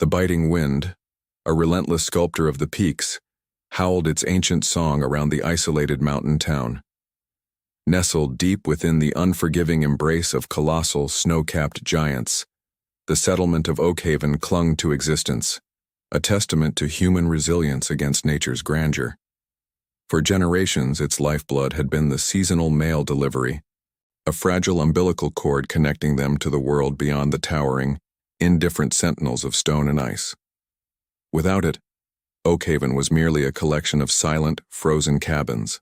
The biting wind, a relentless sculptor of the peaks, howled its ancient song around the isolated mountain town. Nestled deep within the unforgiving embrace of colossal, snow-capped giants, the settlement of Oakhaven clung to existence, a testament to human resilience against nature's grandeur. For generations, its lifeblood had been the seasonal mail delivery, a fragile umbilical cord connecting them to the world beyond the towering, indifferent sentinels of stone and ice. Without it, Oakhaven was merely a collection of silent, frozen cabins.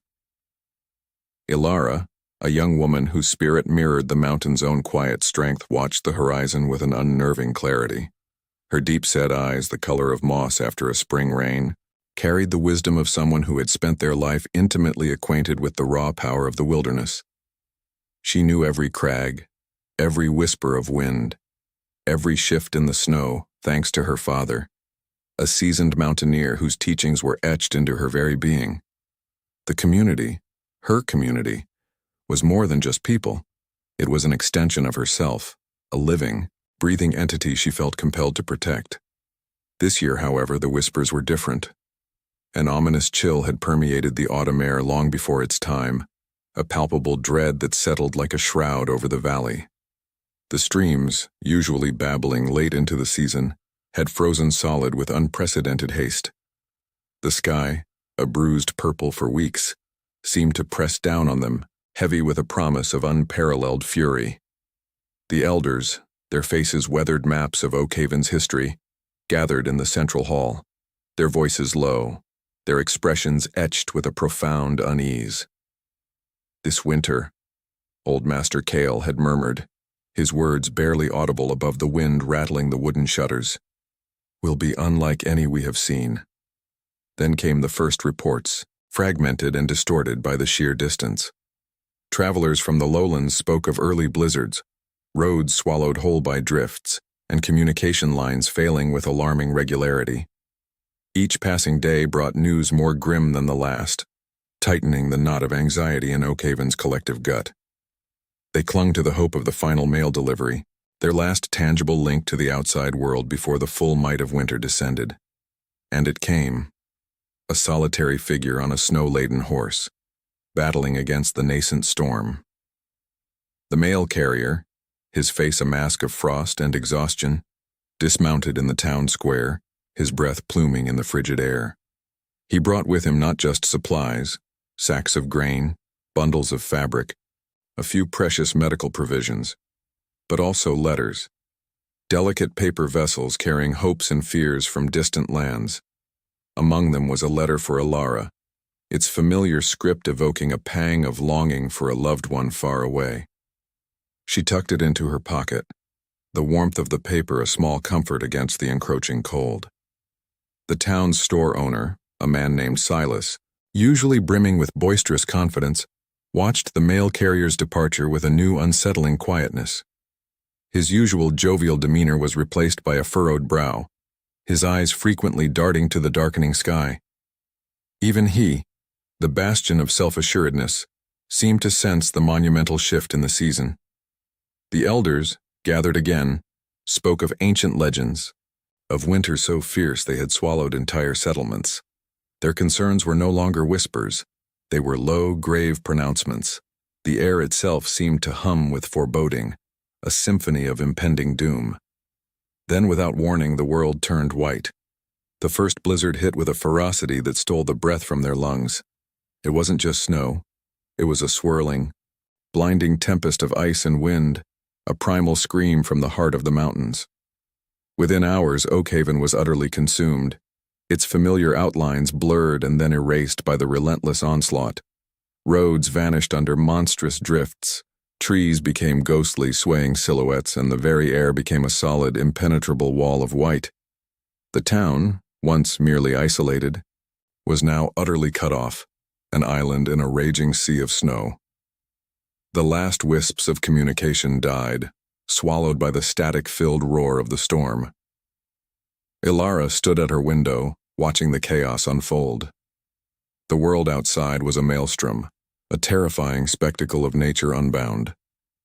Ilara, a young woman whose spirit mirrored the mountain's own quiet strength, watched the horizon with an unnerving clarity. Her deep-set eyes, the color of moss after a spring rain, carried the wisdom of someone who had spent their life intimately acquainted with the raw power of the wilderness. She knew every crag, every whisper of wind, every shift in the snow, thanks to her father, a seasoned mountaineer whose teachings were etched into her very being. The community, her community, was more than just people. It was an extension of herself, a living, breathing entity she felt compelled to protect. This year, however, the whispers were different. An ominous chill had permeated the autumn air long before its time, a palpable dread that settled like a shroud over the valley. The streams, usually babbling late into the season, had frozen solid with unprecedented haste. The sky, a bruised purple for weeks, seemed to press down on them, heavy with a promise of unparalleled fury. The elders, their faces weathered maps of Oakhaven's history, gathered in the central hall, their voices low, their expressions etched with a profound unease. "This winter," Old Master Kale had murmured, his words barely audible above the wind rattling the wooden shutters, "will be unlike any we have seen." Then came the first reports, fragmented and distorted by the sheer distance. Travelers from the lowlands spoke of early blizzards, roads swallowed whole by drifts, and communication lines failing with alarming regularity. Each passing day brought news more grim than the last, tightening the knot of anxiety in Oakhaven's collective gut. They clung to the hope of the final mail delivery, their last tangible link to the outside world before the full might of winter descended. And it came, a solitary figure on a snow-laden horse, battling against the nascent storm. The mail carrier, his face a mask of frost and exhaustion, dismounted in the town square, his breath pluming in the frigid air. He brought with him not just supplies, sacks of grain, bundles of fabric, a few precious medical provisions, but also letters, delicate paper vessels carrying hopes and fears from distant lands. Among them was a letter for Ilara, its familiar script evoking a pang of longing for a loved one far away. She tucked it into her pocket, the warmth of the paper a small comfort against the encroaching cold. The town's store owner, a man named Silas, usually brimming with boisterous confidence, watched the mail carrier's departure with a new unsettling quietness. His usual jovial demeanor was replaced by a furrowed brow, his eyes frequently darting to the darkening sky. Even he, the bastion of self-assuredness, seemed to sense the monumental shift in the season. The elders, gathered again, spoke of ancient legends, of winter so fierce they had swallowed entire settlements. Their concerns were no longer whispers, they were low, grave pronouncements. The air itself seemed to hum with foreboding, a symphony of impending doom. Then, without warning, the world turned white. The first blizzard hit with a ferocity that stole the breath from their lungs. It wasn't just snow, it was a swirling, blinding tempest of ice and wind, a primal scream from the heart of the mountains. Within hours, Oakhaven was utterly consumed, its familiar outlines blurred and then erased by the relentless onslaught. Roads vanished under monstrous drifts, trees became ghostly, swaying silhouettes, and the very air became a solid, impenetrable wall of white. The town, once merely isolated, was now utterly cut off, an island in a raging sea of snow. The last wisps of communication died, swallowed by the static-filled roar of the storm. Ilara stood at her window, watching the chaos unfold. The world outside was a maelstrom, a terrifying spectacle of nature unbound.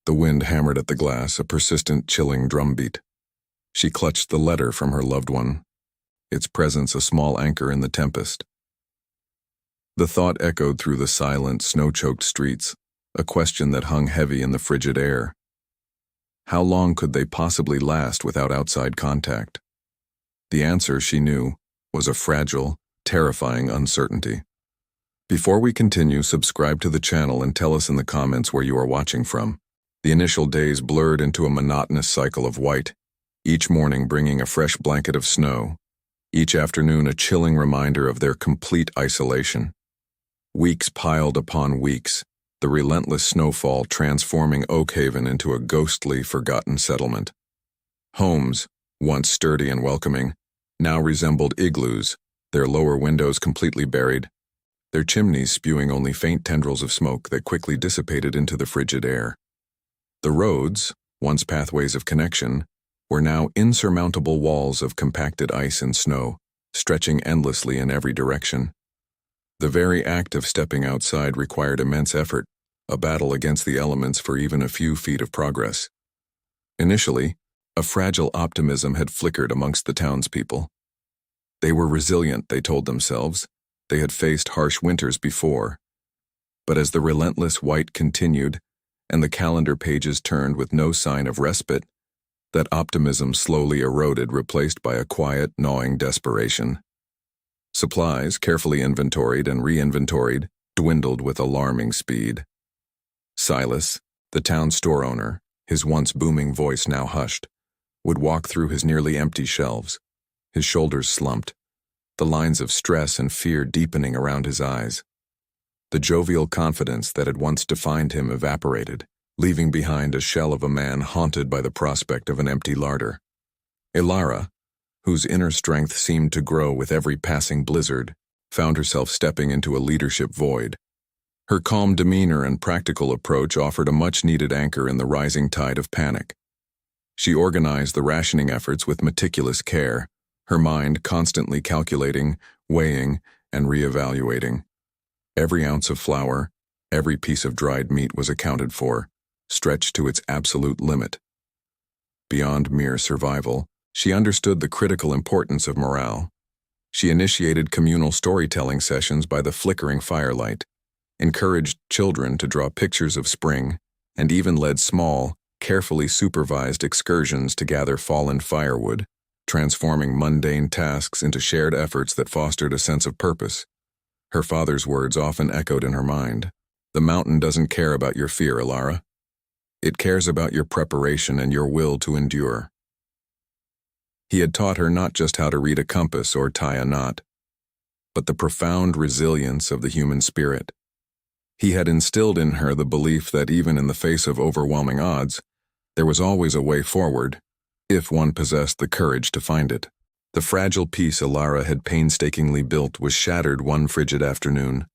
The wind hammered at the glass, a persistent, chilling drumbeat. She clutched the letter from her loved one, its presence a small anchor in the tempest. The thought echoed through the silent, snow-choked streets, a question that hung heavy in the frigid air. How long could they possibly last without outside contact? The answer, she knew, was a fragile, terrifying uncertainty. Before we continue, subscribe to the channel and tell us in the comments where you are watching from. The initial days blurred into a monotonous cycle of white, each morning bringing a fresh blanket of snow, each afternoon a chilling reminder of their complete isolation. Weeks piled upon weeks, the relentless snowfall transforming Oakhaven into a ghostly, forgotten settlement. Homes, once sturdy and welcoming, now resembled igloos, their lower windows completely buried, their chimneys spewing only faint tendrils of smoke that quickly dissipated into the frigid air. The roads, once pathways of connection, were now insurmountable walls of compacted ice and snow, stretching endlessly in every direction. The very act of stepping outside required immense effort, a battle against the elements for even a few feet of progress. Initially, a fragile optimism had flickered amongst the townspeople. They were resilient, they told themselves. They had faced harsh winters before. But as the relentless white continued, and the calendar pages turned with no sign of respite, that optimism slowly eroded, replaced by a quiet, gnawing desperation. Supplies, carefully inventoried and re-inventoried, dwindled with alarming speed. Silas, the town store owner, his once booming voice now hushed, would walk through his nearly empty shelves, his shoulders slumped, the lines of stress and fear deepening around his eyes. The jovial confidence that had once defined him evaporated, leaving behind a shell of a man haunted by the prospect of an empty larder. Ilara, whose inner strength seemed to grow with every passing blizzard, found herself stepping into a leadership void. Her calm demeanor and practical approach offered a much-needed anchor in the rising tide of panic. She organized the rationing efforts with meticulous care, her mind constantly calculating, weighing, and re-evaluating. Every ounce of flour, every piece of dried meat was accounted for, stretched to its absolute limit. Beyond mere survival, she understood the critical importance of morale. She initiated communal storytelling sessions by the flickering firelight, encouraged children to draw pictures of spring, and even led small, carefully supervised excursions to gather fallen firewood, transforming mundane tasks into shared efforts that fostered a sense of purpose. Her father's words often echoed in her mind. "The mountain doesn't care about your fear, Ilara. It cares about your preparation and your will to endure." He had taught her not just how to read a compass or tie a knot, but the profound resilience of the human spirit. He had instilled in her the belief that even in the face of overwhelming odds, there was always a way forward, if one possessed the courage to find it. The fragile peace Ilara had painstakingly built was shattered one frigid afternoon.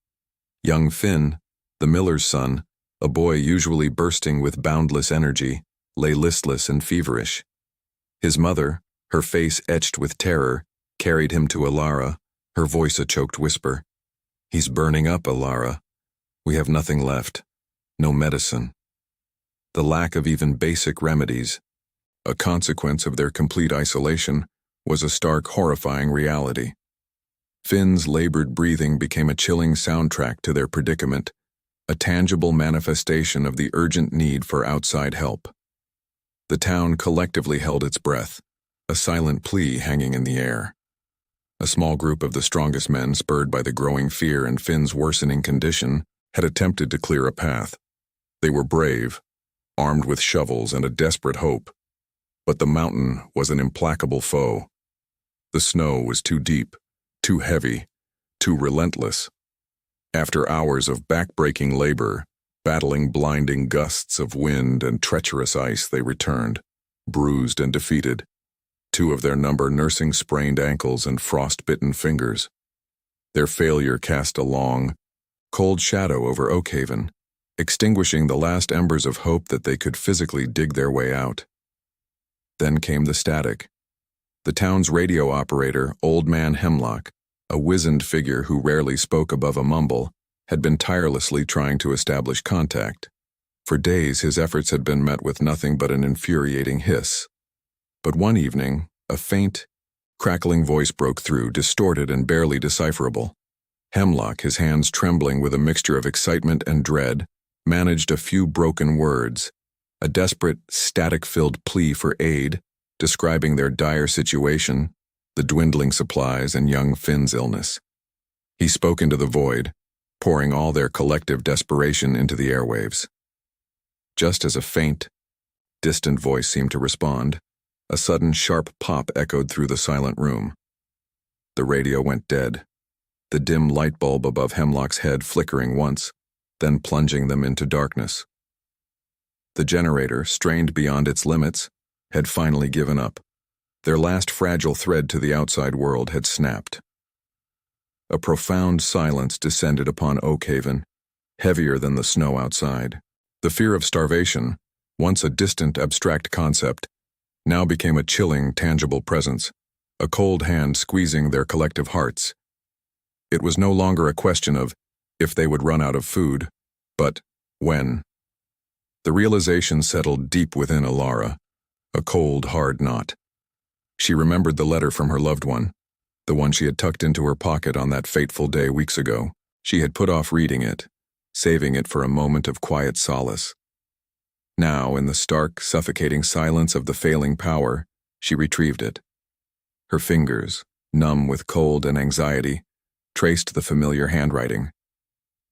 Young Finn, the miller's son, a boy usually bursting with boundless energy, lay listless and feverish. His mother, her face etched with terror, carried him to Ilara, her voice a choked whisper. "He's burning up, Ilara. We have nothing left. No medicine." The lack of even basic remedies, a consequence of their complete isolation, was a stark, horrifying reality. Finn's labored breathing became a chilling soundtrack to their predicament, a tangible manifestation of the urgent need for outside help. The town collectively held its breath, a silent plea hanging in the air. A small group of the strongest men, spurred by the growing fear and Finn's worsening condition, had attempted to clear a path. They were brave, armed with shovels and a desperate hope. But the mountain was an implacable foe. The snow was too deep, too heavy, too relentless. After hours of back-breaking labor, battling blinding gusts of wind and treacherous ice, they returned, bruised and defeated, two of their number nursing sprained ankles and frost-bitten fingers. Their failure cast a long, cold shadow over Oakhaven, extinguishing the last embers of hope that they could physically dig their way out. Then came the static. The town's radio operator, Old Man Hemlock, a wizened figure who rarely spoke above a mumble, had been tirelessly trying to establish contact. For days, his efforts had been met with nothing but an infuriating hiss. But one evening, a faint, crackling voice broke through, distorted and barely decipherable. Hemlock, his hands trembling with a mixture of excitement and dread, managed a few broken words, a desperate, static-filled plea for aid, describing their dire situation, the dwindling supplies, and young Finn's illness. He spoke into the void, pouring all their collective desperation into the airwaves. Just as a faint, distant voice seemed to respond, a sudden sharp pop echoed through the silent room. The radio went dead, the dim light bulb above Hemlock's head flickering once, then plunging them into darkness. The generator, strained beyond its limits, had finally given up. Their last fragile thread to the outside world had snapped. A profound silence descended upon Oakhaven, heavier than the snow outside. The fear of starvation, once a distant, abstract concept, now became a chilling, tangible presence, a cold hand squeezing their collective hearts. It was no longer a question of if they would run out of food, but when. The realization settled deep within Alara, a cold, hard knot. She remembered the letter from her loved one, the one she had tucked into her pocket on that fateful day weeks ago. She had put off reading it, saving it for a moment of quiet solace. Now, in the stark, suffocating silence of the failing power, she retrieved it. Her fingers, numb with cold and anxiety, traced the familiar handwriting.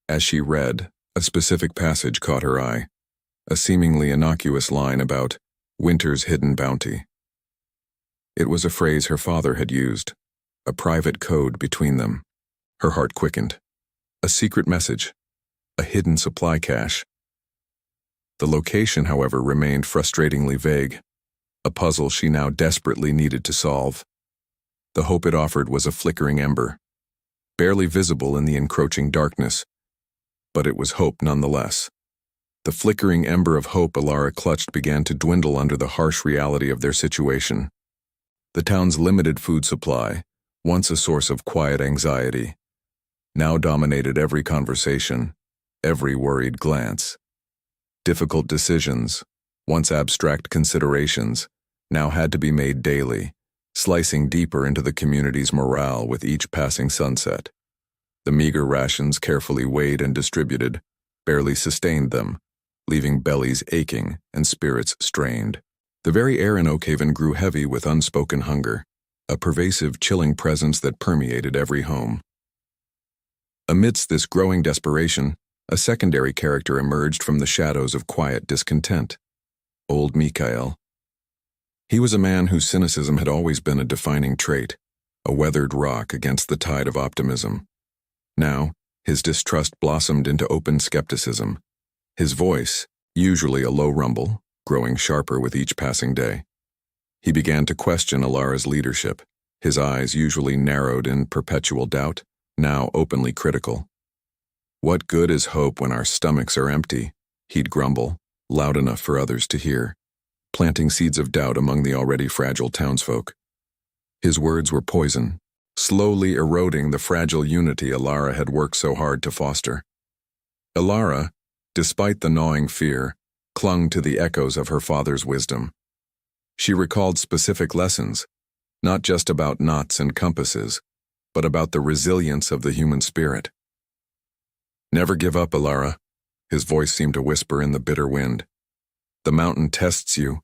As she read, a specific passage caught her eye, a seemingly innocuous line about winter's hidden bounty. It was a phrase her father had used, a private code between them. Her heart quickened. A secret message, a hidden supply cache. The location, however, remained frustratingly vague, a puzzle she now desperately needed to solve. The hope it offered was a flickering ember, barely visible in the encroaching darkness, but it was hope nonetheless. The flickering ember of hope Alara clutched began to dwindle under the harsh reality of their situation. The town's limited food supply, once a source of quiet anxiety, now dominated every conversation, every worried glance. Difficult decisions, once abstract considerations, now had to be made daily, slicing deeper into the community's morale with each passing sunset. The meager rations, carefully weighed and distributed, barely sustained them, leaving bellies aching and spirits strained. The very air in Oakhaven grew heavy with unspoken hunger, a pervasive, chilling presence that permeated every home. Amidst this growing desperation, a secondary character emerged from the shadows of quiet discontent. Old Mikael. He was a man whose cynicism had always been a defining trait, a weathered rock against the tide of optimism. Now, his distrust blossomed into open skepticism. His voice, usually a low rumble, growing sharper with each passing day. He began to question Alara's leadership, his eyes usually narrowed in perpetual doubt, now openly critical. "What good is hope when our stomachs are empty?" he'd grumble, loud enough for others to hear, planting seeds of doubt among the already fragile townsfolk. His words were poison, slowly eroding the fragile unity Alara had worked so hard to foster. Alara, despite the gnawing fear, clung to the echoes of her father's wisdom. She recalled specific lessons, not just about knots and compasses, but about the resilience of the human spirit. "Never give up, Alara," his voice seemed to whisper in the bitter wind. "The mountain tests you,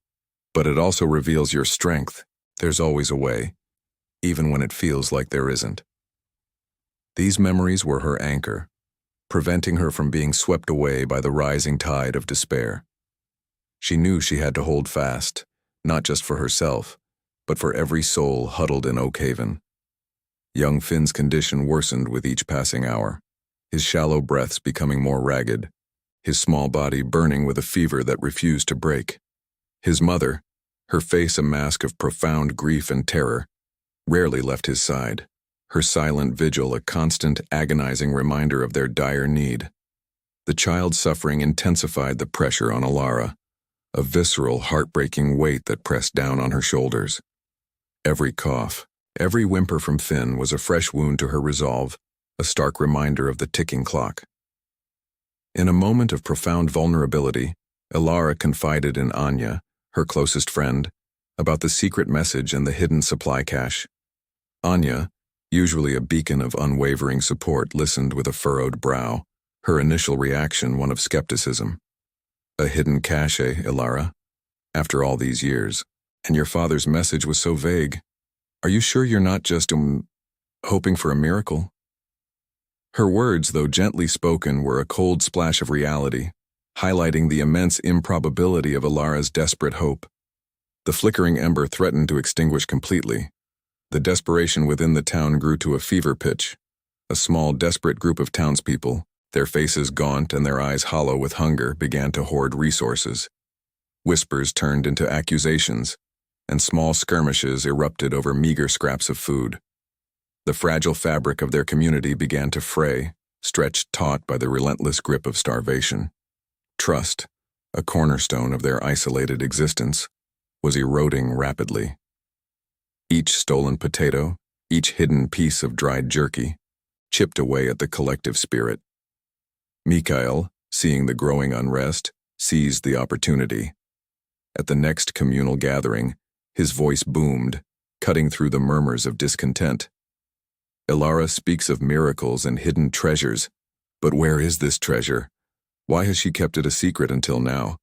but it also reveals your strength. There's always a way, even when it feels like there isn't." These memories were her anchor, preventing her from being swept away by the rising tide of despair. She knew she had to hold fast, not just for herself, but for every soul huddled in Oakhaven. Young Finn's condition worsened with each passing hour, his shallow breaths becoming more ragged, his small body burning with a fever that refused to break. His mother, her face a mask of profound grief and terror, rarely left his side, her silent vigil a constant, agonizing reminder of their dire need. The child's suffering intensified the pressure on Alara, a visceral, heartbreaking weight that pressed down on her shoulders. Every cough, every whimper from Finn was a fresh wound to her resolve, a stark reminder of the ticking clock. In a moment of profound vulnerability, Alara confided in Anya, her closest friend, about the secret message and the hidden supply cache. Anya, usually a beacon of unwavering support, listened with a furrowed brow, her initial reaction one of skepticism. A hidden cache, Ilara? After all these years, and your father's message was so vague. Are you sure you're not just, hoping for a miracle? Her words, though gently spoken, were a cold splash of reality, highlighting the immense improbability of Ilara's desperate hope. The flickering ember threatened to extinguish completely. The desperation within the town grew to a fever pitch. A small, desperate group of townspeople, their faces gaunt and their eyes hollow with hunger, began to hoard resources. Whispers turned into accusations, and small skirmishes erupted over meager scraps of food. The fragile fabric of their community began to fray, stretched taut by the relentless grip of starvation. Trust, a cornerstone of their isolated existence, was eroding rapidly. Each stolen potato, each hidden piece of dried jerky, chipped away at the collective spirit. Mikhail, seeing the growing unrest, seized the opportunity. At the next communal gathering, his voice boomed, cutting through the murmurs of discontent. Ilara speaks of miracles and hidden treasures, but where is this treasure? Why has she kept it a secret until now?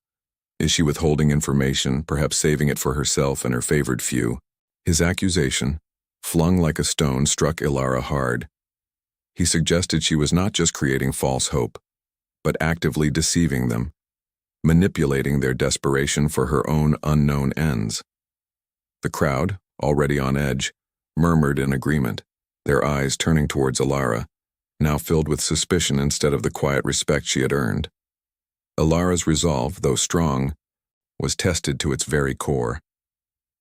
Is she withholding information, perhaps saving it for herself and her favored few? His accusation, flung like a stone, struck Ilara hard. He suggested she was not just creating false hope, but actively deceiving them, manipulating their desperation for her own unknown ends. The crowd, already on edge, murmured in agreement, their eyes turning towards Ilara, now filled with suspicion instead of the quiet respect she had earned. Ilara's resolve, though strong, was tested to its very core.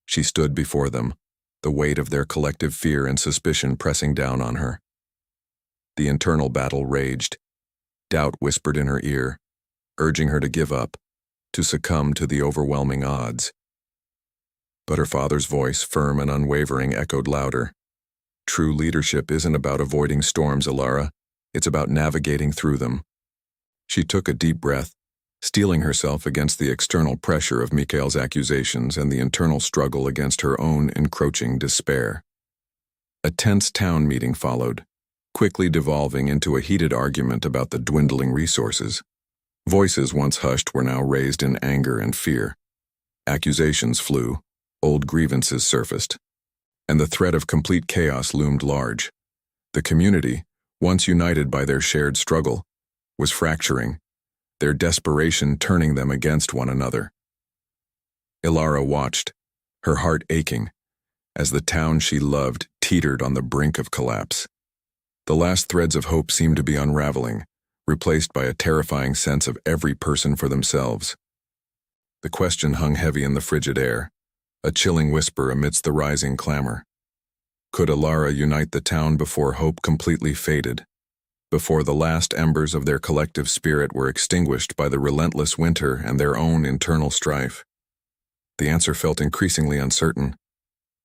She stood before them, the weight of their collective fear and suspicion pressing down on her. The internal battle raged. Doubt whispered in her ear, urging her to give up, to succumb to the overwhelming odds. But her father's voice, firm and unwavering, echoed louder. True leadership isn't about avoiding storms, Ilara. It's about navigating through them. She took a deep breath, steeling herself against the external pressure of Mikhail's accusations and the internal struggle against her own encroaching despair. A tense town meeting followed, quickly devolving into a heated argument about the dwindling resources. Voices once hushed were now raised in anger and fear. Accusations flew, old grievances surfaced, and the threat of complete chaos loomed large. The community, once united by their shared struggle, was fracturing, their desperation turning them against one another. Ilara watched, her heart aching, as the town she loved teetered on the brink of collapse. The last threads of hope seemed to be unraveling, replaced by a terrifying sense of every person for themselves. The question hung heavy in the frigid air, a chilling whisper amidst the rising clamor. Could Ilara unite the town before hope completely faded, before the last embers of their collective spirit were extinguished by the relentless winter and their own internal strife? The answer felt increasingly uncertain.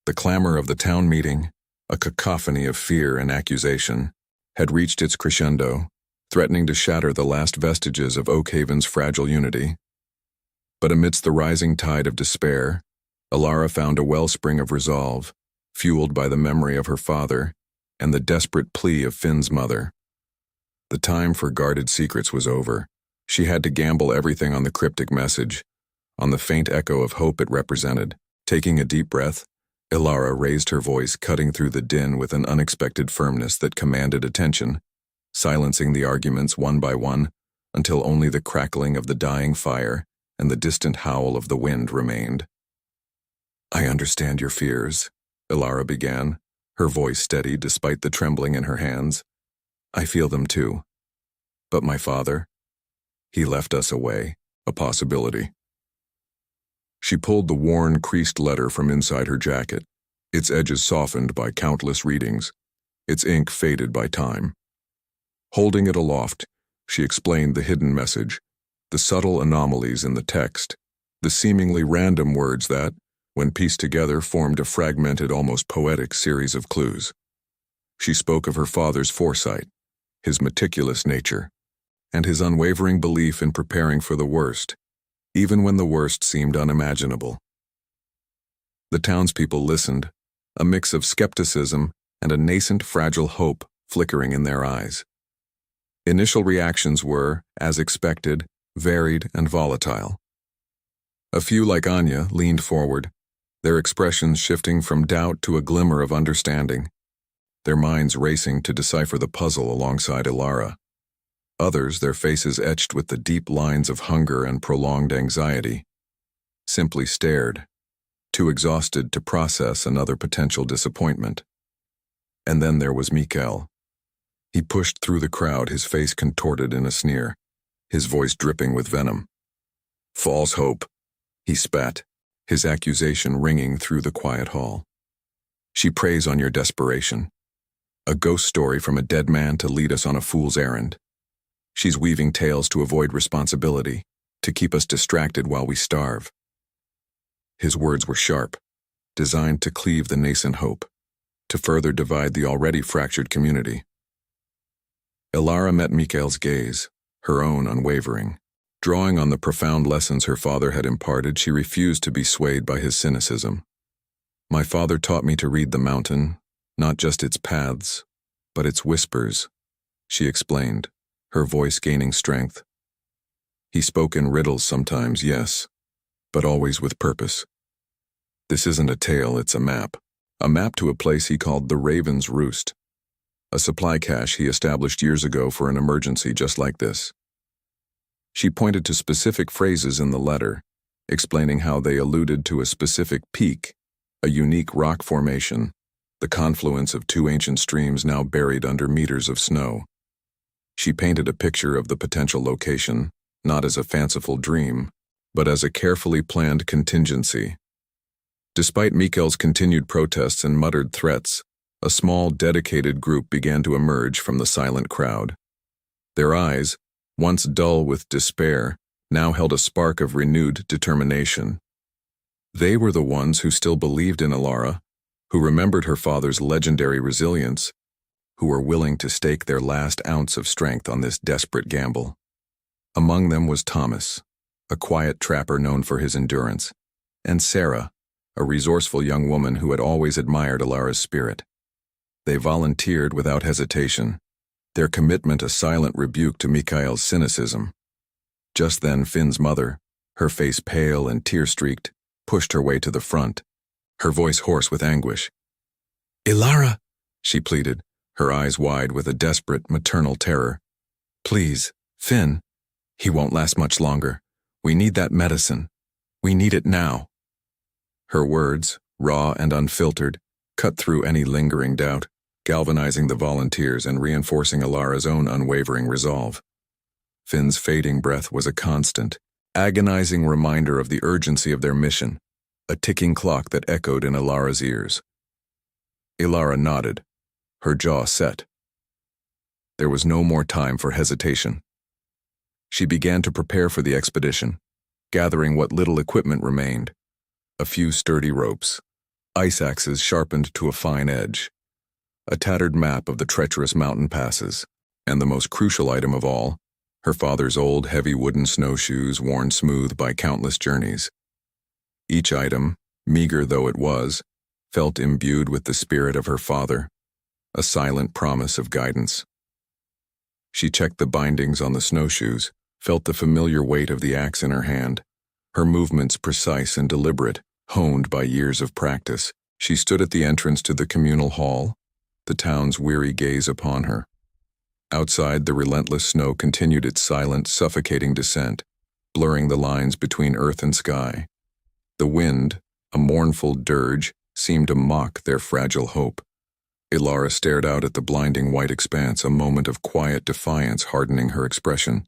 The clamor of the town meeting, a cacophony of fear and accusation, had reached its crescendo, threatening to shatter the last vestiges of Oakhaven's fragile unity. But amidst the rising tide of despair, Ilara found a wellspring of resolve, fueled by the memory of her father and the desperate plea of Finn's mother. The time for guarded secrets was over. She had to gamble everything on the cryptic message, on the faint echo of hope it represented. Taking a deep breath, Ilara raised her voice, cutting through the din with an unexpected firmness that commanded attention, silencing the arguments one by one until only the crackling of the dying fire and the distant howl of the wind remained. "I understand your fears," Ilara began, her voice steady despite the trembling in her hands. "I feel them too. But my father, he left us away, a possibility." She pulled the worn, creased letter from inside her jacket, its edges softened by countless readings, its ink faded by time. Holding it aloft, she explained the hidden message, the subtle anomalies in the text, the seemingly random words that, when pieced together, formed a fragmented, almost poetic series of clues. She spoke of her father's foresight, his meticulous nature, and his unwavering belief in preparing for the worst, even when the worst seemed unimaginable. The townspeople listened, a mix of skepticism and a nascent fragile hope flickering in their eyes. Initial reactions were, as expected, varied and volatile. A few, like Anya, leaned forward, their expressions shifting from doubt to a glimmer of understanding, their minds racing to decipher the puzzle alongside Ilara. Others, their faces etched with the deep lines of hunger and prolonged anxiety, simply stared, too exhausted to process another potential disappointment. And then there was Mikael. He pushed through the crowd, his face contorted in a sneer, his voice dripping with venom. "False hope," he spat, his accusation ringing through the quiet hall. "She preys on your desperation. A ghost story from a dead man to lead us on a fool's errand. She's weaving tales to avoid responsibility, to keep us distracted while we starve." His words were sharp, designed to cleave the nascent hope, to further divide the already fractured community. Ilara met Mikael's gaze, her own unwavering. Drawing on the profound lessons her father had imparted, she refused to be swayed by his cynicism. "My father taught me to read the mountain, not just its paths, but its whispers," she explained, her voice gaining strength. "He spoke in riddles sometimes, yes, but always with purpose. This isn't a tale, it's a map to a place he called the Raven's Roost, a supply cache he established years ago for an emergency just like this." She pointed to specific phrases in the letter, explaining how they alluded to a specific peak, a unique rock formation, the confluence of two ancient streams now buried under meters of snow. She painted a picture of the potential location, not as a fanciful dream, but as a carefully planned contingency. Despite Mikael's continued protests and muttered threats, a small, dedicated group began to emerge from the silent crowd. Their eyes, once dull with despair, now held a spark of renewed determination. They were the ones who still believed in Ilara, who remembered her father's legendary resilience, who were willing to stake their last ounce of strength on this desperate gamble. Among them was Thomas, a quiet trapper known for his endurance, and Sarah, a resourceful young woman who had always admired Ilara's spirit. They volunteered without hesitation, their commitment a silent rebuke to Mikael's cynicism. Just then Finn's mother, her face pale and tear-streaked, pushed her way to the front, her voice hoarse with anguish. "Ilara," she pleaded, her eyes wide with a desperate maternal terror. "Please, Finn. He won't last much longer. We need that medicine. We need it now." Her words, raw and unfiltered, cut through any lingering doubt, galvanizing the volunteers and reinforcing Ilara's own unwavering resolve. Finn's fading breath was a constant, agonizing reminder of the urgency of their mission, a ticking clock that echoed in Ilara's ears. Ilara nodded, her jaw set. There was no more time for hesitation. She began to prepare for the expedition, gathering what little equipment remained. A few sturdy ropes, ice axes sharpened to a fine edge, a tattered map of the treacherous mountain passes, and the most crucial item of all, her father's old, heavy wooden snowshoes worn smooth by countless journeys. Each item, meager though it was, felt imbued with the spirit of her father, a silent promise of guidance. She checked the bindings on the snowshoes, felt the familiar weight of the axe in her hand, her movements precise and deliberate, honed by years of practice. She stood at the entrance to the communal hall, the town's weary gaze upon her. Outside, the relentless snow continued its silent, suffocating descent, blurring the lines between earth and sky. The wind, a mournful dirge, seemed to mock their fragile hope. Ilara stared out at the blinding white expanse, a moment of quiet defiance hardening her expression.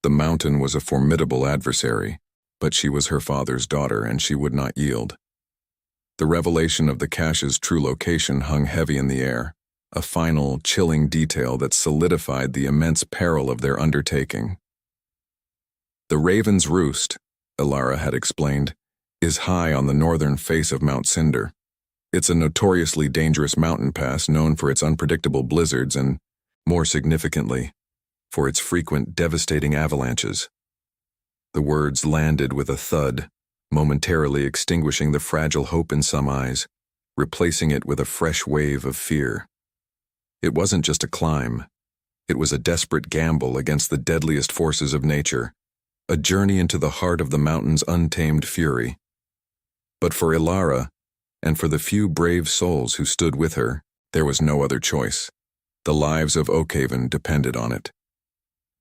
The mountain was a formidable adversary, but she was her father's daughter and she would not yield. The revelation of the cache's true location hung heavy in the air, a final, chilling detail that solidified the immense peril of their undertaking. "The Raven's Roost," Ilara had explained, "is high on the northern face of Mount Cinder. It's a notoriously dangerous mountain pass known for its unpredictable blizzards and, more significantly, for its frequent devastating avalanches." The words landed with a thud, momentarily extinguishing the fragile hope in some eyes, replacing it with a fresh wave of fear. It wasn't just a climb. It was a desperate gamble against the deadliest forces of nature, a journey into the heart of the mountain's untamed fury. But for Ilara, and for the few brave souls who stood with her, there was no other choice. The lives of Oakhaven depended on it.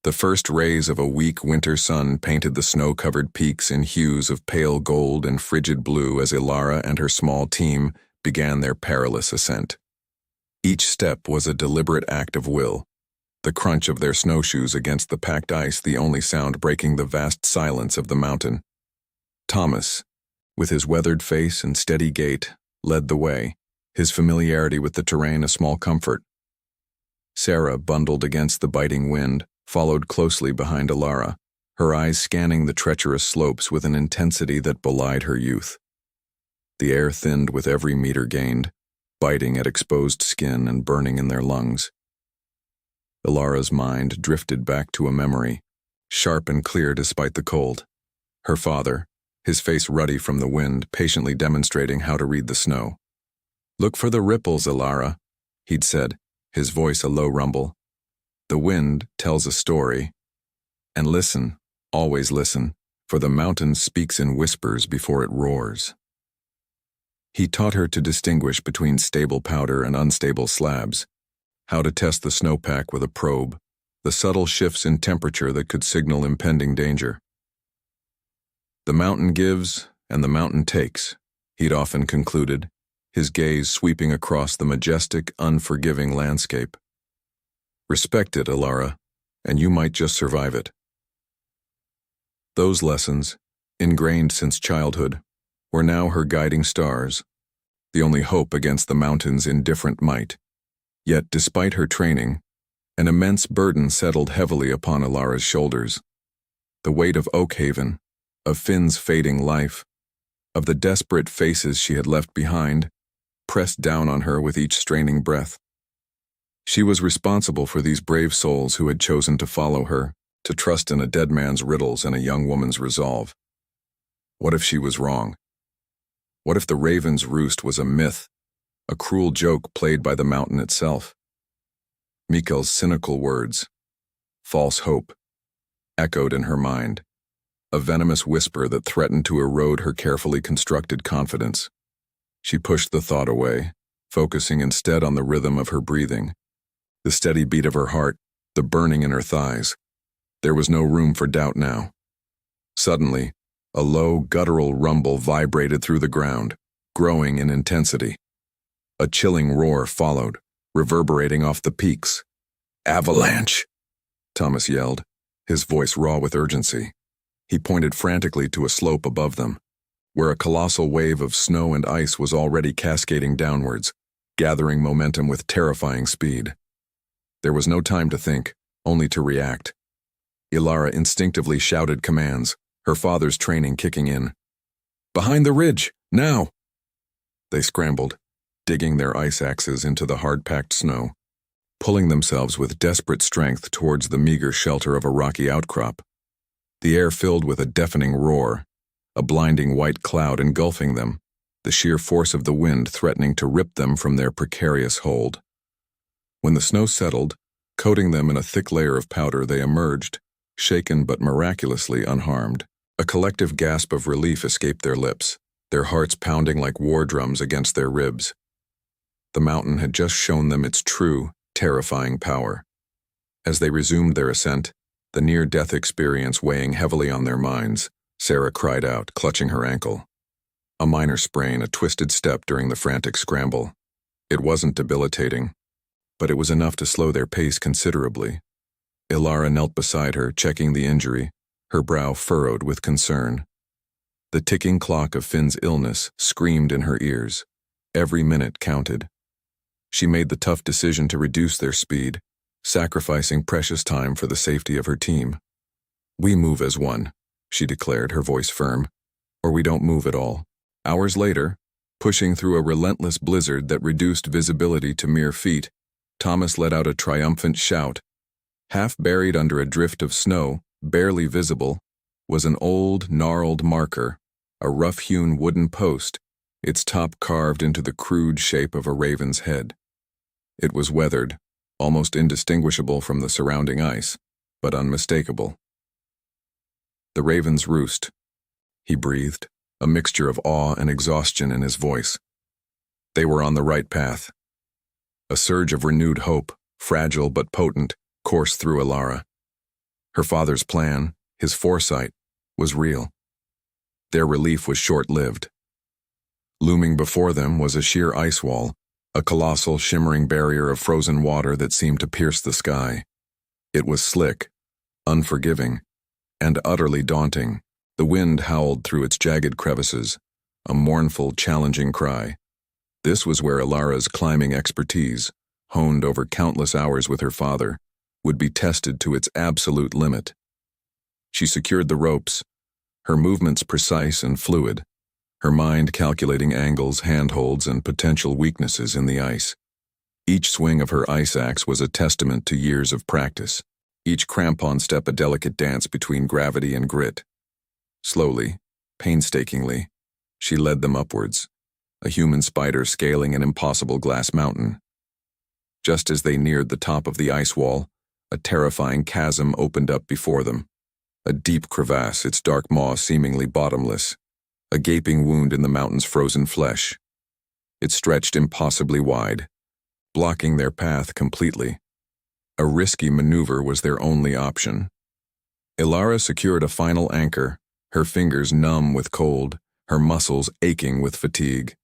The first rays of a weak winter sun painted the snow-covered peaks in hues of pale gold and frigid blue as Ilara and her small team began their perilous ascent. Each step was a deliberate act of will, the crunch of their snowshoes against the packed ice the only sound breaking the vast silence of the mountain. Thomas, with his weathered face and steady gait, led the way, his familiarity with the terrain a small comfort. Sarah, bundled against the biting wind, followed closely behind Ilara, her eyes scanning the treacherous slopes with an intensity that belied her youth. The air thinned with every meter gained, biting at exposed skin and burning in their lungs. Ilara's mind drifted back to a memory, sharp and clear despite the cold. Her father, his face ruddy from the wind, patiently demonstrating how to read the snow. "Look for the ripples, Ilara," he'd said, his voice a low rumble. "The wind tells a story. And listen, always listen, for the mountain speaks in whispers before it roars." He taught her to distinguish between stable powder and unstable slabs, how to test the snowpack with a probe, the subtle shifts in temperature that could signal impending danger. "The mountain gives, and the mountain takes," he'd often concluded, his gaze sweeping across the majestic, unforgiving landscape. "Respect it, Ilara, and you might just survive it." Those lessons, ingrained since childhood, were now her guiding stars, the only hope against the mountain's indifferent might. Yet, despite her training, an immense burden settled heavily upon Ilara's shoulders. The weight of Oakhaven, of Finn's fading life, of the desperate faces she had left behind, pressed down on her with each straining breath. She was responsible for these brave souls who had chosen to follow her, to trust in a dead man's riddles and a young woman's resolve. What if she was wrong? What if the raven's roost was a myth, a cruel joke played by the mountain itself? Mikkel's cynical words, false hope, echoed in her mind, a venomous whisper that threatened to erode her carefully constructed confidence. She pushed the thought away, focusing instead on the rhythm of her breathing, the steady beat of her heart, the burning in her thighs. There was no room for doubt now. Suddenly, a low, guttural rumble vibrated through the ground, growing in intensity. A chilling roar followed, reverberating off the peaks. "Avalanche!" Thomas yelled, his voice raw with urgency. He pointed frantically to a slope above them, where a colossal wave of snow and ice was already cascading downwards, gathering momentum with terrifying speed. There was no time to think, only to react. Ilara instinctively shouted commands, her father's training kicking in. "Behind the ridge, now!" They scrambled, digging their ice axes into the hard-packed snow, pulling themselves with desperate strength towards the meager shelter of a rocky outcrop. The air filled with a deafening roar, a blinding white cloud engulfing them, the sheer force of the wind threatening to rip them from their precarious hold. When the snow settled, coating them in a thick layer of powder, they emerged, shaken but miraculously unharmed. A collective gasp of relief escaped their lips, their hearts pounding like war drums against their ribs. The mountain had just shown them its true, terrifying power. As they resumed their ascent, the near-death experience weighing heavily on their minds, Sarah cried out, clutching her ankle. A minor sprain, a twisted step during the frantic scramble. It wasn't debilitating, but it was enough to slow their pace considerably. Ilara knelt beside her, checking the injury, her brow furrowed with concern. The ticking clock of Finn's illness screamed in her ears. Every minute counted. She made the tough decision to reduce their speed, sacrificing precious time for the safety of her team. "We move as one," she declared, her voice firm, "or we don't move at all." Hours later, pushing through a relentless blizzard that reduced visibility to mere feet, Thomas let out a triumphant shout. Half buried under a drift of snow, barely visible, was an old, gnarled marker, a rough-hewn wooden post, its top carved into the crude shape of a raven's head. It was weathered, almost indistinguishable from the surrounding ice, but unmistakable. "The raven's roost," he breathed, a mixture of awe and exhaustion in his voice. They were on the right path. A surge of renewed hope, fragile but potent, coursed through Ilara. Her father's plan, his foresight, was real. Their relief was short-lived. Looming before them was a sheer ice wall, a colossal shimmering barrier of frozen water that seemed to pierce the sky. It was slick, unforgiving, and utterly daunting. The wind howled through its jagged crevices, a mournful, challenging cry. This was where Ilara's climbing expertise, honed over countless hours with her father, would be tested to its absolute limit. She secured the ropes, her movements precise and fluid, her mind calculating angles, handholds, and potential weaknesses in the ice. Each swing of her ice axe was a testament to years of practice, each crampon step a delicate dance between gravity and grit. Slowly, painstakingly, she led them upwards, a human spider scaling an impossible glass mountain. Just as they neared the top of the ice wall, a terrifying chasm opened up before them. A deep crevasse, its dark maw seemingly bottomless, a gaping wound in the mountain's frozen flesh. It stretched impossibly wide, blocking their path completely. A risky maneuver was their only option. Ilara secured a final anchor, her fingers numb with cold, her muscles aching with fatigue.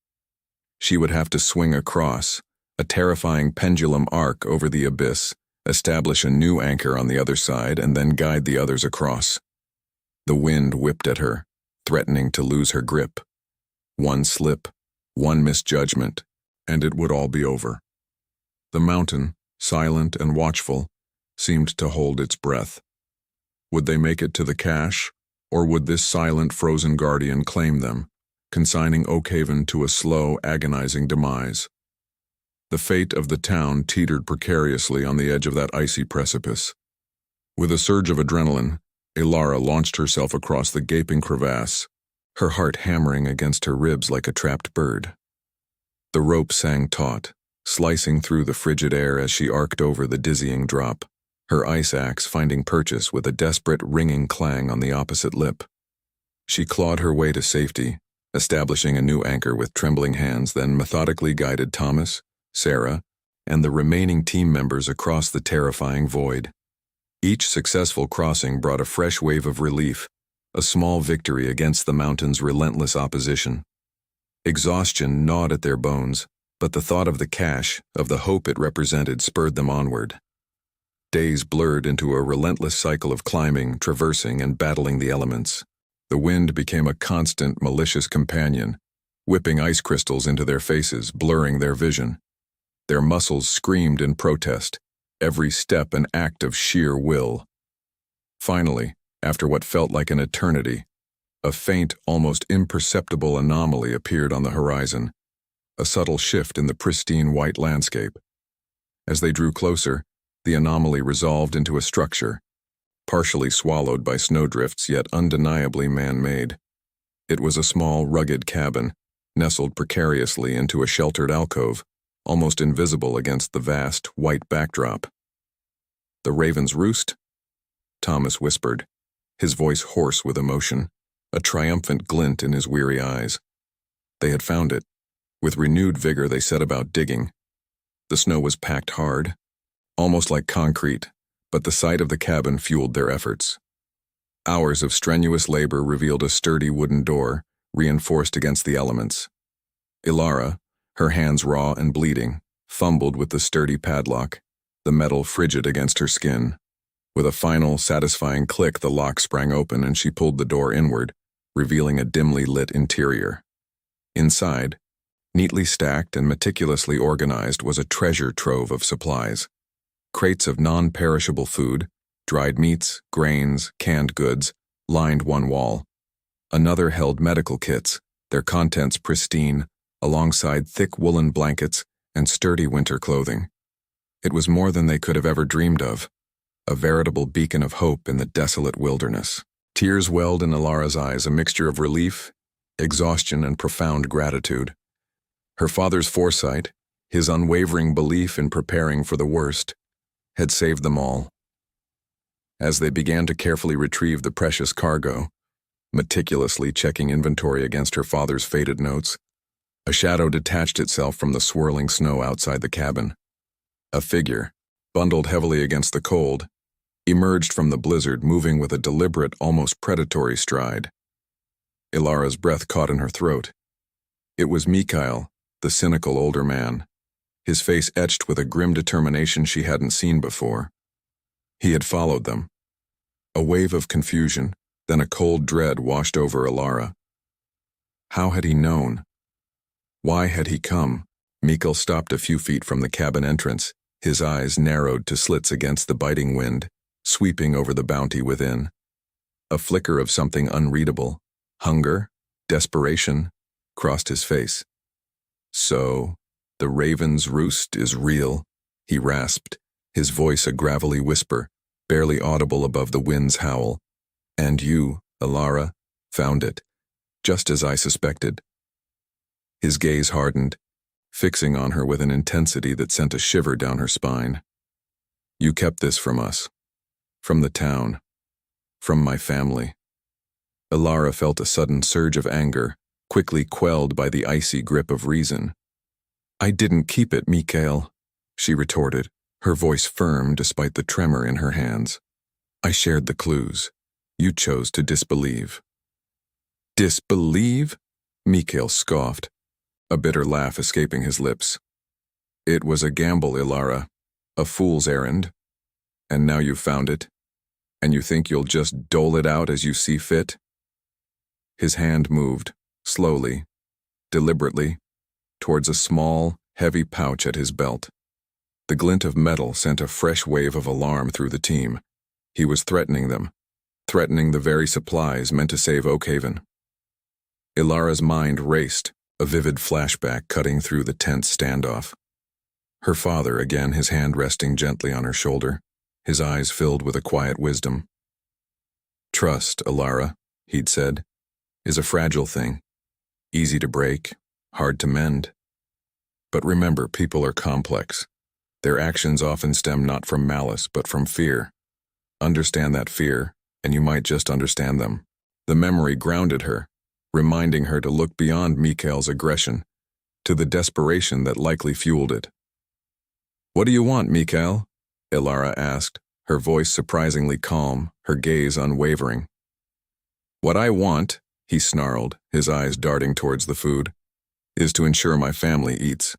She would have to swing across, a terrifying pendulum arc over the abyss, establish a new anchor on the other side, and then guide the others across. The wind whipped at her, threatening to lose her grip. One slip, one misjudgment, and it would all be over. The mountain, silent and watchful, seemed to hold its breath. Would they make it to the cache, or would this silent, frozen guardian claim them, consigning Oakhaven to a slow, agonizing demise? The fate of the town teetered precariously on the edge of that icy precipice. With a surge of adrenaline, Ilara launched herself across the gaping crevasse, her heart hammering against her ribs like a trapped bird. The rope sang taut, slicing through the frigid air as she arced over the dizzying drop, her ice axe finding purchase with a desperate ringing clang on the opposite lip. She clawed her way to safety, establishing a new anchor with trembling hands, then methodically guided Thomas, Sarah, and the remaining team members across the terrifying void. Each successful crossing brought a fresh wave of relief, a small victory against the mountain's relentless opposition. Exhaustion gnawed at their bones, but the thought of the cache, of the hope it represented, spurred them onward. Days blurred into a relentless cycle of climbing, traversing, and battling the elements. The wind became a constant, malicious companion, whipping ice crystals into their faces, blurring their vision. Their muscles screamed in protest, every step an act of sheer will. Finally, after what felt like an eternity, a faint, almost imperceptible anomaly appeared on the horizon, a subtle shift in the pristine white landscape. As they drew closer, the anomaly resolved into a structure, partially swallowed by snowdrifts yet undeniably man-made. It was a small, rugged cabin, nestled precariously into a sheltered alcove, almost invisible against the vast, white backdrop. "The raven's roost?" Thomas whispered, his voice hoarse with emotion, a triumphant glint in his weary eyes. They had found it. With renewed vigor they set about digging. The snow was packed hard, almost like concrete, but the sight of the cabin fueled their efforts. Hours of strenuous labor revealed a sturdy wooden door, reinforced against the elements. Ilara, her hands raw and bleeding, fumbled with the sturdy padlock, the metal frigid against her skin. With a final, satisfying click, the lock sprang open and she pulled the door inward, revealing a dimly lit interior. Inside, neatly stacked and meticulously organized, was a treasure trove of supplies. Crates of non-perishable food, dried meats, grains, canned goods, lined one wall. Another held medical kits, their contents pristine, alongside thick woolen blankets and sturdy winter clothing. It was more than they could have ever dreamed of, a veritable beacon of hope in the desolate wilderness. Tears welled in Ilara's eyes, a mixture of relief, exhaustion, and profound gratitude. Her father's foresight, his unwavering belief in preparing for the worst, had saved them all. As they began to carefully retrieve the precious cargo, meticulously checking inventory against her father's faded notes, a shadow detached itself from the swirling snow outside the cabin. A figure, bundled heavily against the cold, emerged from the blizzard, moving with a deliberate, almost predatory stride. Ilara's breath caught in her throat. It was Mikhail, the cynical older man, his face etched with a grim determination she hadn't seen before. He had followed them. A wave of confusion, then a cold dread washed over Ilara. How had he known? Why had he come? Mikhail stopped a few feet from the cabin entrance, his eyes narrowed to slits against the biting wind, sweeping over the bounty within. A flicker of something unreadable, hunger, desperation, crossed his face. So, the raven's roost is real, he rasped, his voice a gravelly whisper, barely audible above the wind's howl. And you, Ilara, found it, just as I suspected. His gaze hardened, fixing on her with an intensity that sent a shiver down her spine. You kept this from us, from the town, from my family. Ilara felt a sudden surge of anger, quickly quelled by the icy grip of reason. I didn't keep it, Mikhail, she retorted, her voice firm despite the tremor in her hands. I shared the clues. You chose to disbelieve. Disbelieve? Mikhail scoffed, a bitter laugh escaping his lips. It was a gamble, Ilara, a fool's errand. And now you've found it, and you think you'll just dole it out as you see fit? His hand moved, slowly, deliberately, towards a small, heavy pouch at his belt. The glint of metal sent a fresh wave of alarm through the team. He was threatening them, threatening the very supplies meant to save Oakhaven. Ilara's mind raced, a vivid flashback cutting through the tense standoff. Her father, again, his hand resting gently on her shoulder, his eyes filled with a quiet wisdom. Trust, Ilara, he'd said, is a fragile thing, easy to break, hard to mend. But remember, people are complex. Their actions often stem not from malice, but from fear. Understand that fear, and you might just understand them. The memory grounded her, reminding her to look beyond Mikhail's aggression, to the desperation that likely fueled it. What do you want, Mikhail? Ilara asked, her voice surprisingly calm, her gaze unwavering. What I want, he snarled, his eyes darting towards the food, is to ensure my family eats.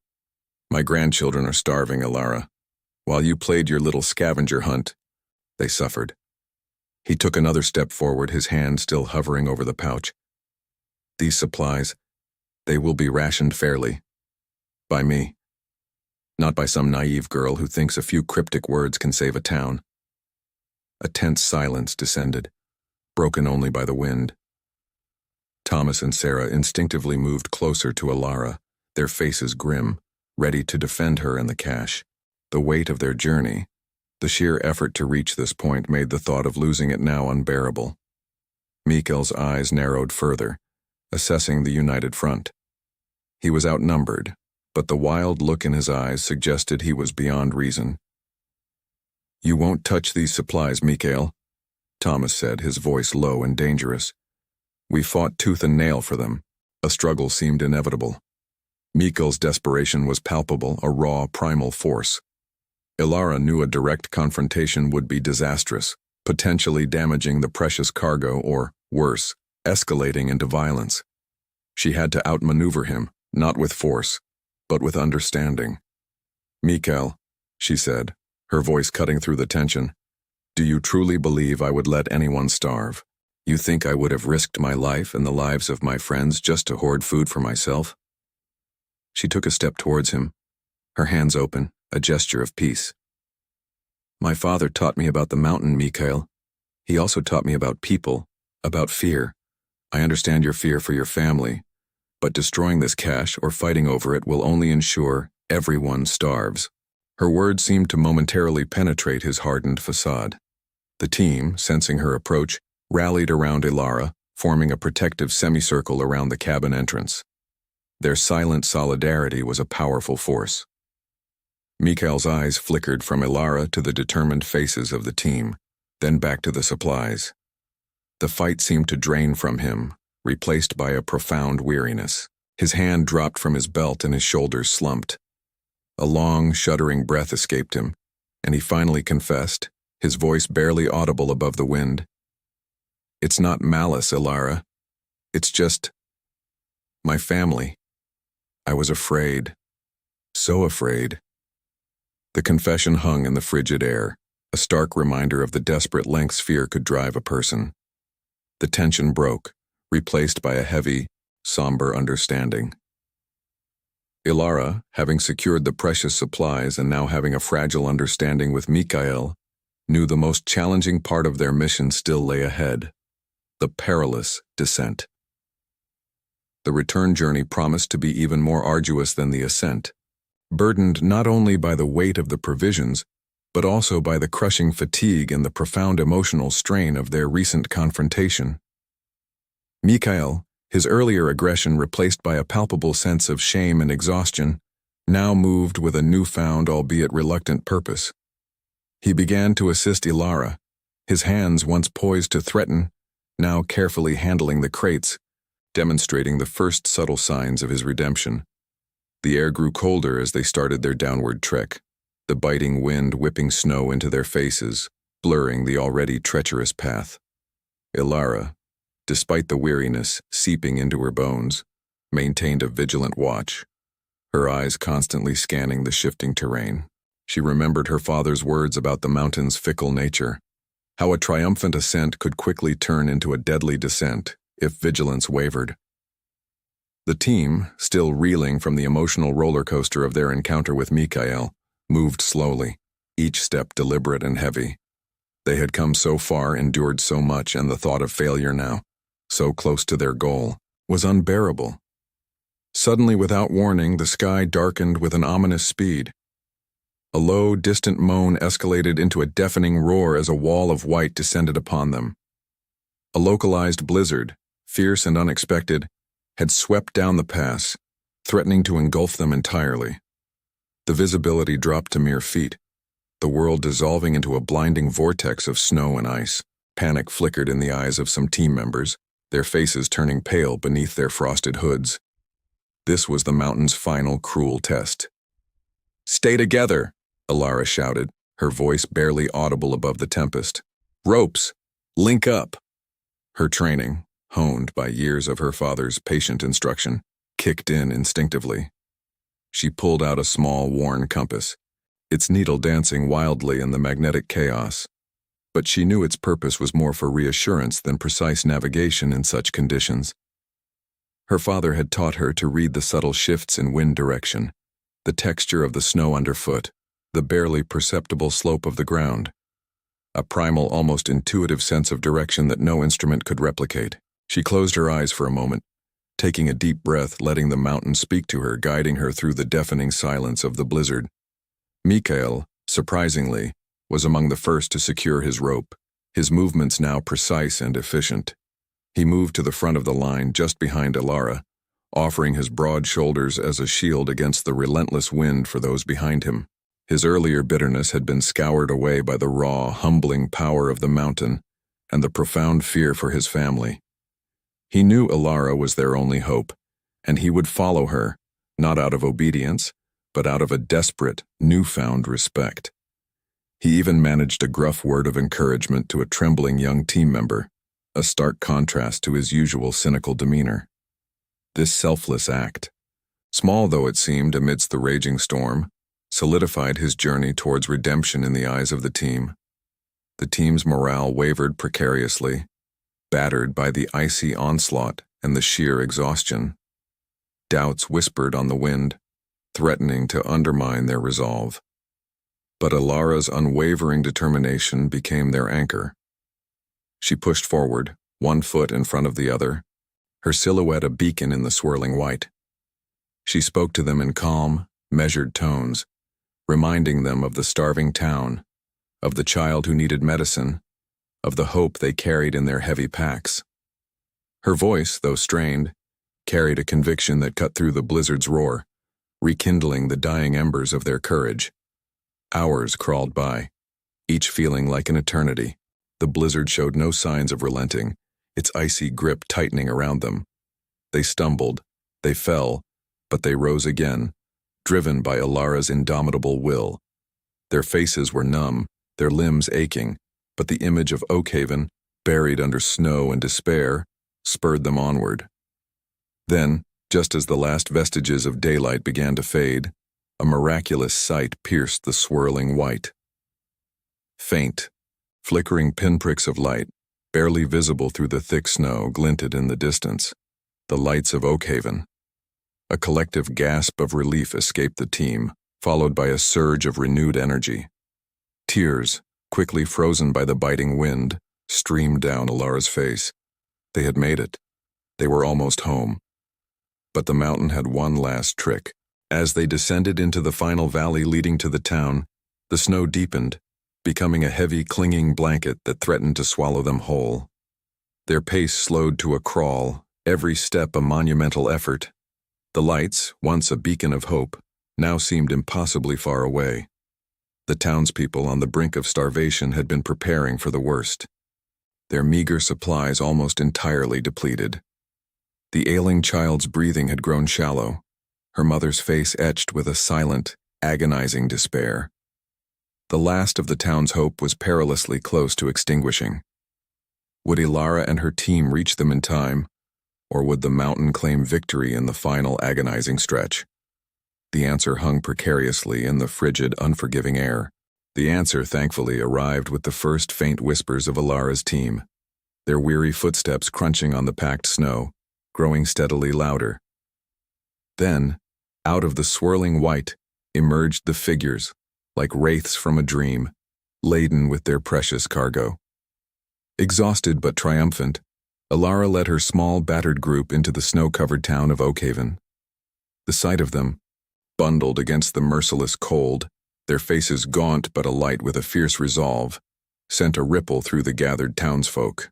My grandchildren are starving, Ilara. While you played your little scavenger hunt, they suffered. He took another step forward, his hand still hovering over the pouch. These supplies, they will be rationed fairly. By me. Not by some naive girl who thinks a few cryptic words can save a town. A tense silence descended, broken only by the wind. Thomas and Sarah instinctively moved closer to Ilara, their faces grim, ready to defend her and the cache. The weight of their journey, the sheer effort to reach this point, made the thought of losing it now unbearable. Mikhail's eyes narrowed further, assessing the united front. He was outnumbered, but the wild look in his eyes suggested he was beyond reason. You won't touch these supplies, Mikhail, Thomas said, his voice low and dangerous. We fought tooth and nail for them. A struggle seemed inevitable. Mikhail's desperation was palpable, a raw, primal force. Ilara knew a direct confrontation would be disastrous, potentially damaging the precious cargo or, worse, escalating into violence. She had to outmaneuver him, not with force, but with understanding. Mikhail, she said, her voice cutting through the tension, do you truly believe I would let anyone starve? You think I would have risked my life and the lives of my friends just to hoard food for myself? She took a step towards him, her hands open, a gesture of peace. My father taught me about the mountain, Mikhail. He also taught me about people, about fear. I understand your fear for your family, but destroying this cache or fighting over it will only ensure everyone starves. Her words seemed to momentarily penetrate his hardened facade. The team, sensing her approach, rallied around Ilara, forming a protective semicircle around the cabin entrance. Their silent solidarity was a powerful force. Mikhail's eyes flickered from Ilara to the determined faces of the team, then back to the supplies. The fight seemed to drain from him, replaced by a profound weariness. His hand dropped from his belt and his shoulders slumped. A long, shuddering breath escaped him, and he finally confessed, his voice barely audible above the wind. "It's not malice, Ilara. It's just my family. I was afraid. So afraid." The confession hung in the frigid air, a stark reminder of the desperate lengths fear could drive a person. The tension broke, replaced by a heavy, somber understanding. Ilara, having secured the precious supplies and now having a fragile understanding with Mikhail, knew the most challenging part of their mission still lay ahead: the perilous descent. The return journey promised to be even more arduous than the ascent, burdened not only by the weight of the provisions, but also by the crushing fatigue and the profound emotional strain of their recent confrontation. Mikhail, his earlier aggression replaced by a palpable sense of shame and exhaustion, now moved with a newfound, albeit reluctant purpose. He began to assist Ilara, his hands once poised to threaten, now carefully handling the crates, demonstrating the first subtle signs of his redemption. The air grew colder as they started their downward trek, the biting wind whipping snow into their faces, blurring the already treacherous path. Ilara, despite the weariness seeping into her bones, maintained a vigilant watch, her eyes constantly scanning the shifting terrain. She remembered her father's words about the mountain's fickle nature, how a triumphant ascent could quickly turn into a deadly descent if vigilance wavered. The team, still reeling from the emotional roller coaster of their encounter with Mikhail, moved slowly, each step deliberate and heavy. They had come so far, endured so much, and the thought of failure now, so close to their goal, was unbearable. Suddenly, without warning, the sky darkened with an ominous speed. A low, distant moan escalated into a deafening roar as a wall of white descended upon them. A localized blizzard, fierce and unexpected, had swept down the pass, threatening to engulf them entirely. The visibility dropped to mere feet, the world dissolving into a blinding vortex of snow and ice. Panic flickered in the eyes of some team members, their faces turning pale beneath their frosted hoods. This was the mountain's final cruel test. "Stay together," Ilara shouted, her voice barely audible above the tempest. "Ropes! Link up!" Her training, honed by years of her father's patient instruction, kicked in instinctively. She pulled out a small, worn compass, its needle dancing wildly in the magnetic chaos. But she knew its purpose was more for reassurance than precise navigation in such conditions. Her father had taught her to read the subtle shifts in wind direction, the texture of the snow underfoot, the barely perceptible slope of the ground. A primal, almost intuitive sense of direction that no instrument could replicate. She closed her eyes for a moment, taking a deep breath, letting the mountain speak to her, guiding her through the deafening silence of the blizzard. Mikhail, surprisingly, was among the first to secure his rope, his movements now precise and efficient. He moved to the front of the line just behind Ilara, offering his broad shoulders as a shield against the relentless wind for those behind him. His earlier bitterness had been scoured away by the raw, humbling power of the mountain and the profound fear for his family. He knew Ilara was their only hope, and he would follow her, not out of obedience, but out of a desperate, newfound respect. He even managed a gruff word of encouragement to a trembling young team member, a stark contrast to his usual cynical demeanor. This selfless act, small though it seemed amidst the raging storm, solidified his journey towards redemption in the eyes of the team. The team's morale wavered precariously, battered by the icy onslaught and the sheer exhaustion. Doubts whispered on the wind, threatening to undermine their resolve. But Ilara's unwavering determination became their anchor. She pushed forward, one foot in front of the other, her silhouette a beacon in the swirling white. She spoke to them in calm, measured tones, reminding them of the starving town, of the child who needed medicine, of the hope they carried in their heavy packs. Her voice, though strained, carried a conviction that cut through the blizzard's roar, rekindling the dying embers of their courage. Hours crawled by, each feeling like an eternity. The blizzard showed no signs of relenting, its icy grip tightening around them. They stumbled, they fell, but they rose again, driven by Alara's indomitable will. Their faces were numb, their limbs aching, but the image of Oakhaven, buried under snow and despair, spurred them onward. Then, just as the last vestiges of daylight began to fade, a miraculous sight pierced the swirling white. Faint, flickering pinpricks of light, barely visible through the thick snow, glinted in the distance. The lights of Oakhaven. A collective gasp of relief escaped the team, followed by a surge of renewed energy. Tears, quickly frozen by the biting wind, streamed down Alara's face. They had made it. They were almost home. But the mountain had one last trick. As they descended into the final valley leading to the town, the snow deepened, becoming a heavy, clinging blanket that threatened to swallow them whole. Their pace slowed to a crawl, every step a monumental effort. The lights, once a beacon of hope, now seemed impossibly far away. The townspeople on the brink of starvation had been preparing for the worst. Their meager supplies almost entirely depleted. The ailing child's breathing had grown shallow, her mother's face etched with a silent, agonizing despair. The last of the town's hope was perilously close to extinguishing. Would Alara and her team reach them in time, or would the mountain claim victory in the final agonizing stretch? The answer hung precariously in the frigid, unforgiving air. The answer, thankfully, arrived with the first faint whispers of Alara's team, their weary footsteps crunching on the packed snow, growing steadily louder. Then, out of the swirling white, emerged the figures, like wraiths from a dream, laden with their precious cargo. Exhausted but triumphant, Alara led her small, battered group into the snow-covered town of Oakhaven. The sight of them, bundled against the merciless cold, their faces gaunt but alight with a fierce resolve, sent a ripple through the gathered townsfolk.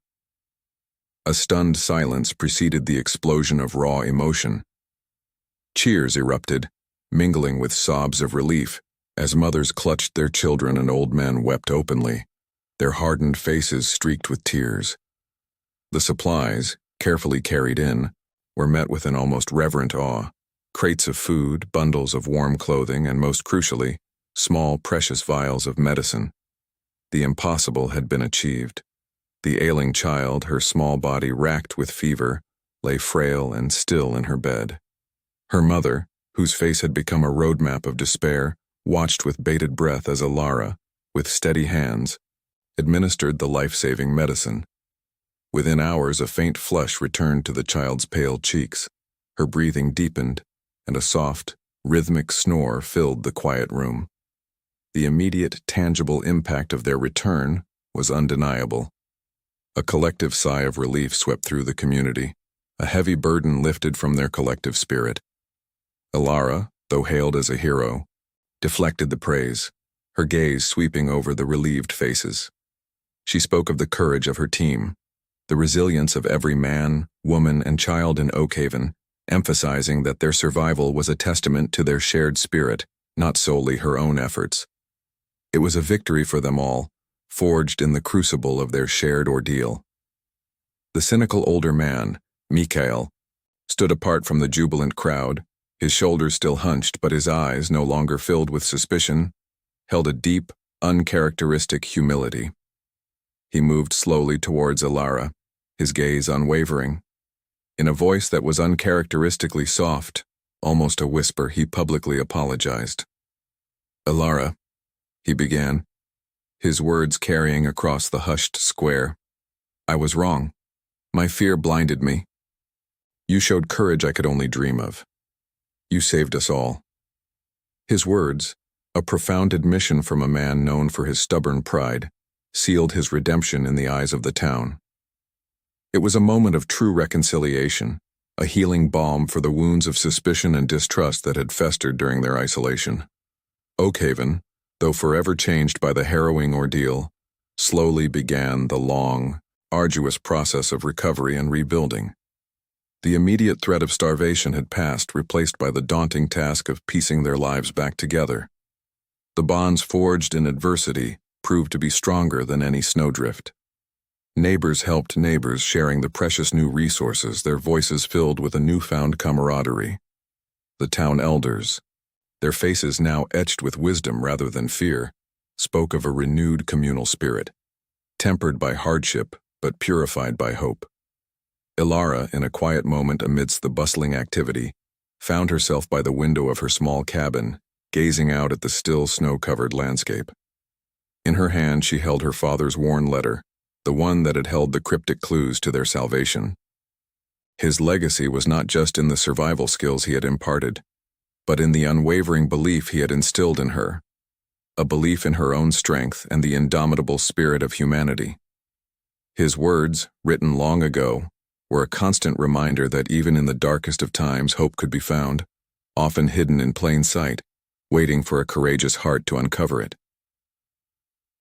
A stunned silence preceded the explosion of raw emotion. Cheers erupted, mingling with sobs of relief, as mothers clutched their children and old men wept openly, their hardened faces streaked with tears. The supplies, carefully carried in, were met with an almost reverent awe. Crates of food, bundles of warm clothing, and most crucially, small, precious vials of medicine. The impossible had been achieved. The ailing child, her small body racked with fever, lay frail and still in her bed. Her mother, whose face had become a roadmap of despair, watched with bated breath as Alara, with steady hands, administered the life-saving medicine. Within hours, a faint flush returned to the child's pale cheeks. Her breathing deepened, and a soft, rhythmic snore filled the quiet room. The immediate, tangible impact of their return was undeniable. A collective sigh of relief swept through the community, a heavy burden lifted from their collective spirit. Alara, though hailed as a hero, deflected the praise, her gaze sweeping over the relieved faces. She spoke of the courage of her team, the resilience of every man, woman, and child in Oakhaven, emphasizing that their survival was a testament to their shared spirit, not solely her own efforts. It was a victory for them all, forged in the crucible of their shared ordeal. The cynical older man, Mikhail, stood apart from the jubilant crowd, his shoulders still hunched but his eyes, no longer filled with suspicion, held a deep, uncharacteristic humility. He moved slowly towards Alara, his gaze unwavering. In a voice that was uncharacteristically soft, almost a whisper, he publicly apologized. "Alara," he began, his words carrying across the hushed square. "I was wrong. My fear blinded me. You showed courage I could only dream of. You saved us all." His words, a profound admission from a man known for his stubborn pride, sealed his redemption in the eyes of the town. It was a moment of true reconciliation, a healing balm for the wounds of suspicion and distrust that had festered during their isolation. Oakhaven, though forever changed by the harrowing ordeal, slowly began the long, arduous process of recovery and rebuilding. The immediate threat of starvation had passed, replaced by the daunting task of piecing their lives back together. The bonds forged in adversity proved to be stronger than any snowdrift. Neighbors helped neighbors, sharing the precious new resources, their voices filled with a newfound camaraderie. The town elders, their faces now etched with wisdom rather than fear, spoke of a renewed communal spirit, tempered by hardship but purified by hope. Ilara, in a quiet moment amidst the bustling activity, found herself by the window of her small cabin, gazing out at the still snow-covered landscape. In her hand she held her father's worn letter, the one that had held the cryptic clues to their salvation. His legacy was not just in the survival skills he had imparted, but in the unwavering belief he had instilled in her, a belief in her own strength and the indomitable spirit of humanity. His words, written long ago, were a constant reminder that even in the darkest of times hope could be found, often hidden in plain sight, waiting for a courageous heart to uncover it.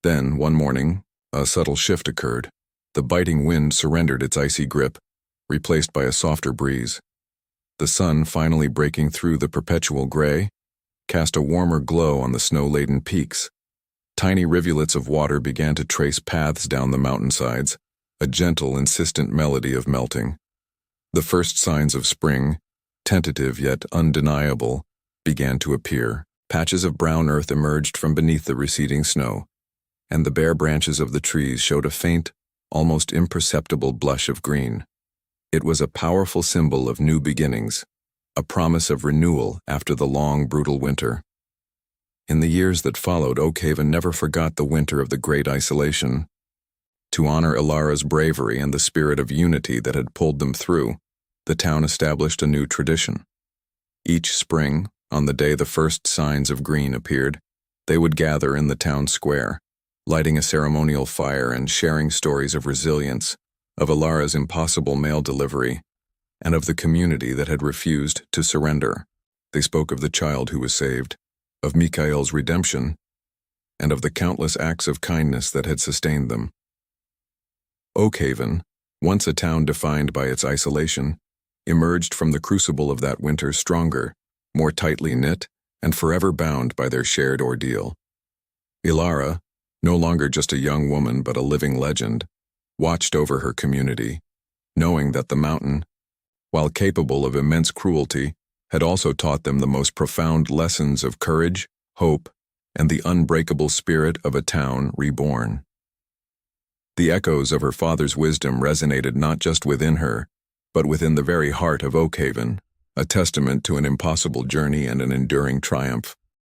Then, one morning, a subtle shift occurred. The biting wind surrendered its icy grip, replaced by a softer breeze. The sun, finally breaking through the perpetual gray, cast a warmer glow on the snow-laden peaks. Tiny rivulets of water began to trace paths down the mountainsides, a gentle, insistent melody of melting. The first signs of spring, tentative yet undeniable, began to appear. Patches of brown earth emerged from beneath the receding snow, and the bare branches of the trees showed a faint, almost imperceptible blush of green. It was a powerful symbol of new beginnings, a promise of renewal after the long, brutal winter. In the years that followed, Oakhaven never forgot the winter of the Great Isolation. To honor Ilara's bravery and the spirit of unity that had pulled them through, the town established a new tradition. Each spring, on the day the first signs of green appeared, they would gather in the town square, lighting a ceremonial fire and sharing stories of resilience, of Ilara's impossible mail delivery, and of the community that had refused to surrender. They spoke of the child who was saved, of Mikhail's redemption, and of the countless acts of kindness that had sustained them. Oakhaven, once a town defined by its isolation, emerged from the crucible of that winter stronger, more tightly knit, and forever bound by their shared ordeal. Ilara, no longer just a young woman but a living legend, watched over her community, knowing that the mountain, while capable of immense cruelty, had also taught them the most profound lessons of courage, hope, and the unbreakable spirit of a town reborn. The echoes of her father's wisdom resonated not just within her, but within the very heart of Oakhaven, a testament to an impossible journey and an enduring triumph.